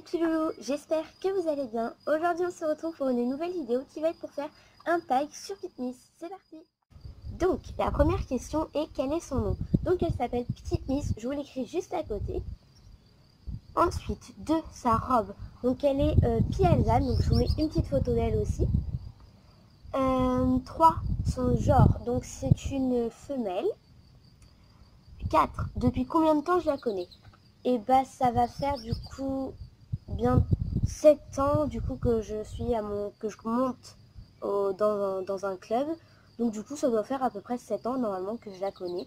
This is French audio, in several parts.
petits loulous, j'espère que vous allez bien. Aujourd'hui on se retrouve pour une nouvelle vidéo qui va être pour faire un tag sur Petite Miss. C'est parti. Donc la première question est quel est son nom. Donc elle s'appelle Petite Miss, je vous l'écris juste à côté. Ensuite 2 sa robe, donc elle est Pialzane, donc je vous mets une petite photo d'elle aussi. 3 son genre, donc c'est une femelle. 4 depuis combien de temps je la connais. Et bah ça va faire du coup bien 7 ans du coup que je suis que je monte dans un club. Donc du coup ça doit faire à peu près 7 ans normalement que je la connais.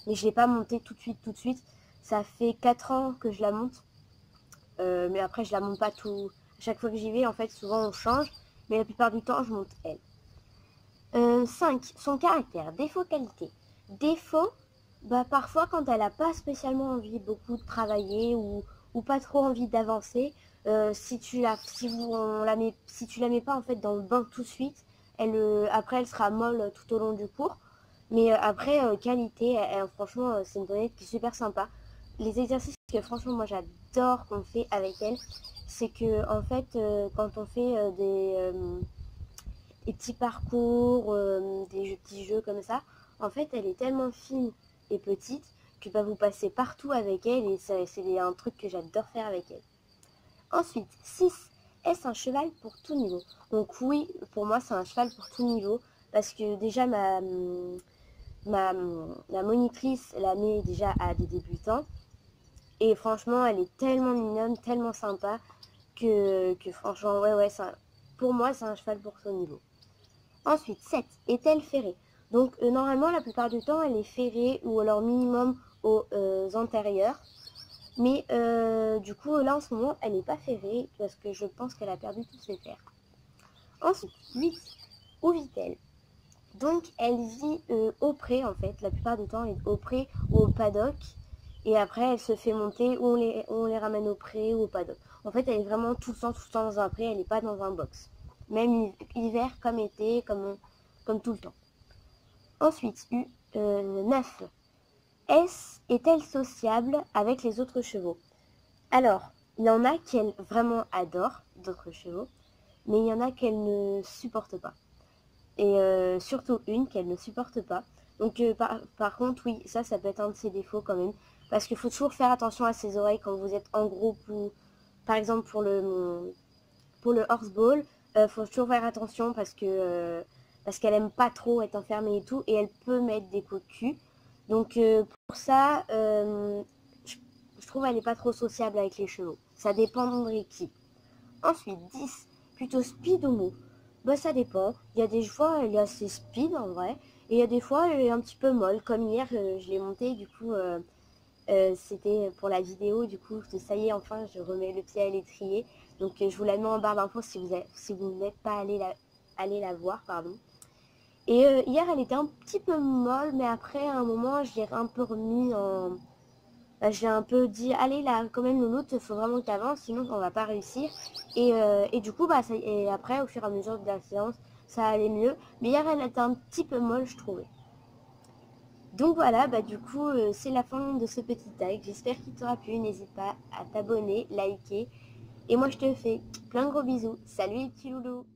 Mais je l'ai pas montée tout de suite. Ça fait 4 ans que je la monte. Mais après je la monte pas tout. À chaque fois que j'y vais en fait souvent on change. Mais la plupart du temps je monte elle. 5. Son caractère, défaut, qualité. Défaut, bah parfois quand elle n'a pas spécialement envie beaucoup de travailler ou pas trop envie d'avancer, si tu la mets pas en fait dans le bain tout de suite, après elle sera molle tout au long du cours. Mais après qualité, franchement c'est une donnée qui est super sympa. Les exercices que franchement moi j'adore qu'on fait avec elle, c'est que en fait quand on fait des petits parcours, des petits jeux comme ça, en fait elle est tellement fine et petite que bah, vous passez partout avec elle et c'est un truc que j'adore faire avec elle. Ensuite, 6. Est-ce un cheval pour tout niveau? Donc oui, pour moi c'est un cheval pour tout niveau parce que déjà la monitrice la met déjà à des débutants et franchement elle est tellement mignonne, tellement sympa que franchement ouais pour moi c'est un cheval pour tout niveau. Ensuite, 7. Est-elle ferrée? Donc normalement la plupart du temps elle est ferrée ou alors minimum aux antérieurs. Mais du coup là en ce moment elle n'est pas ferrée parce que je pense qu'elle a perdu tous ses fers. Ensuite, 8. Où vit-elle? Donc elle vit au pré en fait. La plupart du temps elle est au pré ou au paddock. Et après elle se fait monter ou on les ramène au pré ou au paddock. En fait elle est vraiment tout le temps dans un pré, elle n'est pas dans un box. Même hiver comme été, comme tout le temps. Ensuite, 9. Est-elle sociable avec les autres chevaux? Alors, il y en a qu'elle vraiment adore, d'autres chevaux, mais il y en a qu'elle ne supporte pas. Et surtout une qu'elle ne supporte pas. Donc par contre, oui, ça peut être un de ses défauts quand même. Parce qu'il faut toujours faire attention à ses oreilles quand vous êtes en groupe ou par exemple pour le horseball. Faut toujours faire attention parce qu'elle aime pas trop être enfermée et tout. Et elle peut mettre des coups de cul. Donc pour ça, je trouve qu'elle n'est pas trop sociable avec les chevaux. Ça dépendrait qui. Ensuite, 10. Plutôt speed ou mou? Bah ça dépend. Il y a des fois, elle est assez speed en vrai. Et il y a des fois, elle est un petit peu molle. Comme hier, je l'ai montée, du coup, c'était pour la vidéo. Du coup, ça y est, enfin, je remets le pied à l'étrier. Donc, je vous la mets en barre d'infos si vous n'êtes pas allé la voir, pardon. Et hier, elle était un petit peu molle, mais après, à un moment, je l'ai un peu remis en... j'ai un peu dit, allez là, quand même Louloute, il faut vraiment que tu avances, sinon on va pas réussir. Et du coup, et après, au fur et à mesure de la séance, ça allait mieux. Mais hier, elle était un petit peu molle, je trouvais. Donc voilà, du coup, c'est la fin de ce petit tag. J'espère qu'il t'aura plu. N'hésite pas à t'abonner, liker. Et moi, je te fais plein de gros bisous. Salut les petits loulous!